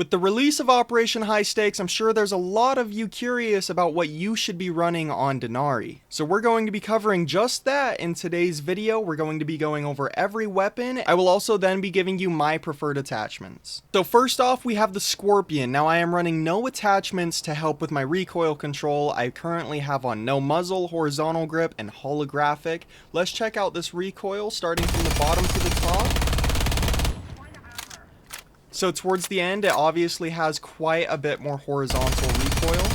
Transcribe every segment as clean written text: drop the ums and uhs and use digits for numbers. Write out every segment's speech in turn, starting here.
With the release of Operation High Stakes, I'm sure there's a lot of you curious about what you should be running on Denari. So we're going to be covering just that in today's video. We're going to be going over every weapon. I will also then be giving you my preferred attachments. So first off, we have the Scorpion. Now I am running no attachments to help with my recoil control. I currently have on no muzzle, horizontal grip, and holographic. Let's check out this recoil starting from the bottom to the top. So towards the end, it obviously has quite a bit more horizontal recoil.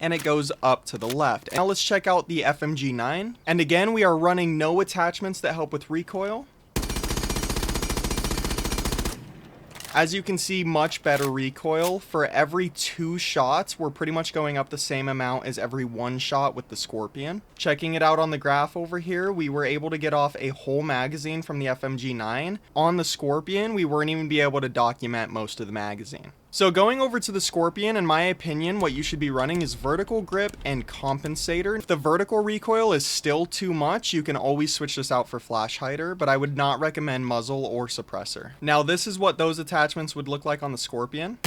And it goes up to the left. Now let's check out the FMG9. And again, we are running no attachments that help with recoil. As you can see, much better recoil. For every 2 shots, we're pretty much going up the same amount as every 1 shot with the Scorpion. Checking it out on the graph over here, we were able to get off a whole magazine from the FMG9. On the Scorpion, we weren't even be able to document most of the magazine. So going over to the Scorpion, in my opinion, what you should be running is vertical grip and compensator. If the vertical recoil is still too much, you can always switch this out for flash hider, but I would not recommend muzzle or suppressor. Now this is what those attachments would look like on the Scorpion.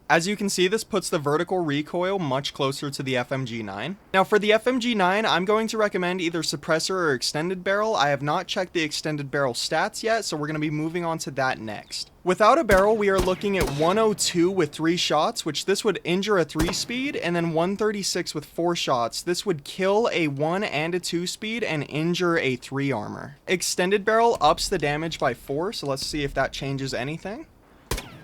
As you can see, this puts the vertical recoil much closer to the FMG9. Now for the FMG9, I'm going to recommend either suppressor or extended barrel. I have not checked the extended barrel stats yet, so we're going to be moving on to that next. Without a barrel, we are looking at 102 with 3 shots, which this would injure a 3-speed, and then 136 with 4 shots. This would kill a 1 and a 2-speed and injure a 3 armor. Extended barrel ups the damage by 4, so let's see if that changes anything.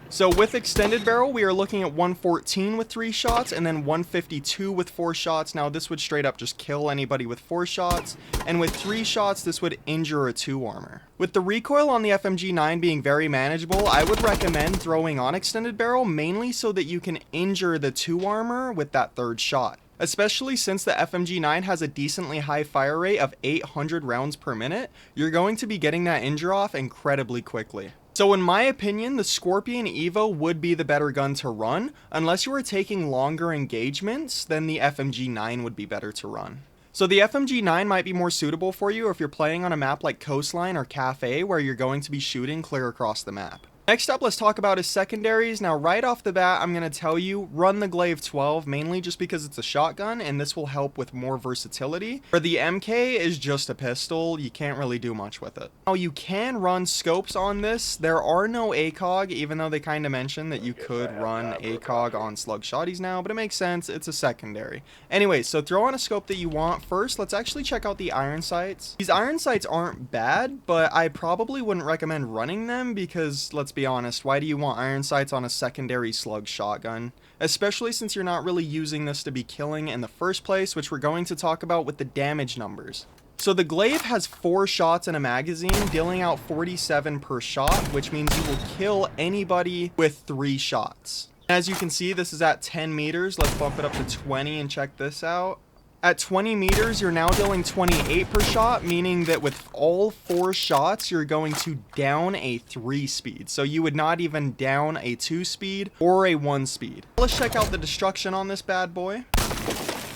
So with extended barrel, we are looking at 114 with 3 shots and then 152 with 4 shots. Now this would straight up just kill anybody with 4 shots. And with 3 shots, this would injure a 2 armor. With the recoil on the FMG9 being very manageable, I would recommend throwing on extended barrel mainly so that you can injure the 2 armor with that 3rd shot. Especially since the FMG9 has a decently high fire rate of 800 rounds per minute, you're going to be getting that injure off incredibly quickly. So in my opinion, the Scorpion Evo would be the better gun to run. Unless you were taking longer engagements, then the FMG9 would be better to run. So the FMG9 might be more suitable for you if you're playing on a map like Coastline or Cafe where you're going to be shooting clear across the map. Next up, let's talk about his secondaries. Now, right off the bat, I'm going to tell you, run the Glaive 12, mainly just because it's a shotgun, and this will help with more versatility. For the MK is just a pistol, you can't really do much with it. Now, you can run scopes on this. There are no ACOG, even though they kind of mentioned that you could run ACOG on slug shotties now, but it makes sense, it's a secondary. Anyway, so throw on a scope that you want. First, let's actually check out the iron sights. These iron sights aren't bad, but I probably wouldn't recommend running them because, let's be honest, why do you want iron sights on a secondary slug shotgun? Especially since you're not really using this to be killing in the first place, which we're going to talk about with the damage numbers. So the Glaive has 4 shots in a magazine, dealing out 47 per shot, which means you will kill anybody with 3 shots. As you can see, this is at 10 meters. Let's bump it up to 20 and check this out. At 20 meters, you're now dealing 28 per shot, meaning that with all 4 shots, you're going to down a 3-speed. So you would not even down a 2-speed or a 1-speed. Let's check out the destruction on this bad boy.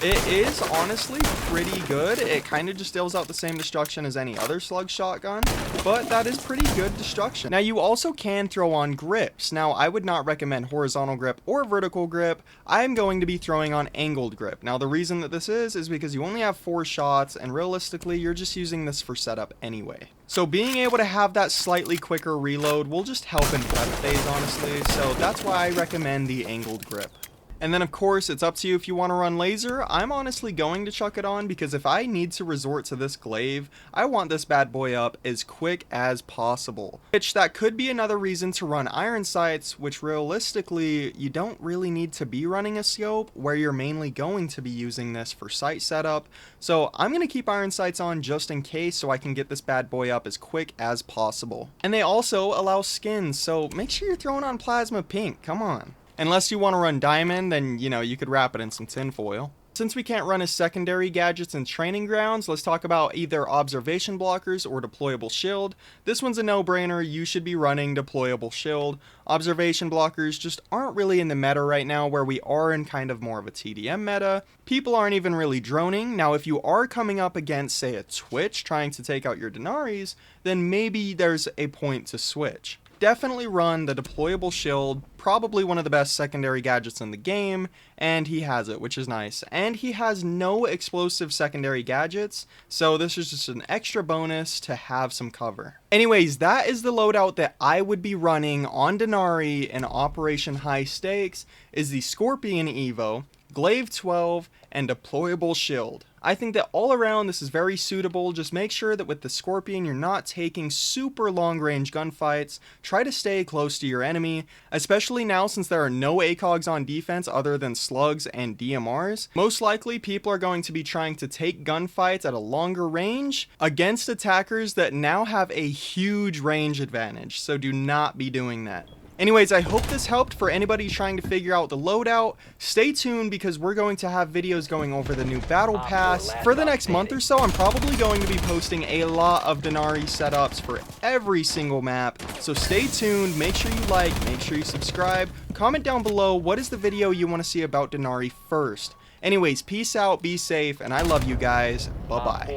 It is honestly pretty good. It kind of just deals out the same destruction as any other slug shotgun, but that is pretty good destruction. Now you also can throw on grips. Now I would not recommend horizontal grip or vertical grip. I'm going to be throwing on angled grip. Now the reason that this is because you only have 4 shots and realistically you're just using this for setup anyway. So being able to have that slightly quicker reload will just help in prep phase honestly, so that's why I recommend the angled grip. And then of course, it's up to you if you want to run laser. I'm honestly going to chuck it on because if I need to resort to this Glaive, I want this bad boy up as quick as possible. Which that could be another reason to run iron sights, which realistically, you don't really need to be running a scope where you're mainly going to be using this for sight setup. So I'm going to keep iron sights on just in case so I can get this bad boy up as quick as possible. And they also allow skins, so make sure you're throwing on plasma pink, come on. Unless you want to run diamond, then, you know, you could wrap it in some tinfoil. Since we can't run as secondary gadgets in training grounds, let's talk about either observation blockers or deployable shield. This one's a no-brainer. You should be running deployable shield. Observation blockers just aren't really in the meta right now, where we are in kind of more of a TDM meta. People aren't even really droning. Now, if you are coming up against, say, a Twitch trying to take out your Denaris, then maybe there's a point to switch. Definitely run the deployable shield, probably one of the best secondary gadgets in the game, and he has it, which is nice. And he has no explosive secondary gadgets, so this is just an extra bonus to have some cover. Anyways, that is the loadout that I would be running on Denari in Operation High Stakes, is the Scorpion Evo, Glaive 12, and deployable shield. I think that all around this is very suitable. Just make sure that with the Scorpion you're not taking super long range gunfights. Try to stay close to your enemy, especially now since there are no ACOGs on defense other than slugs and DMRs. Most likely people are going to be trying to take gunfights at a longer range against attackers that now have a huge range advantage, so do not be doing that. Anyways, I hope this helped for anybody trying to figure out the loadout. Stay tuned because we're going to have videos going over the new battle pass. For the next month or so, I'm probably going to be posting a lot of Denari setups for every single map. So stay tuned, make sure you like, make sure you subscribe, comment down below what is the video you want to see about Denari first. Anyways, peace out, be safe, and I love you guys. Bye-bye.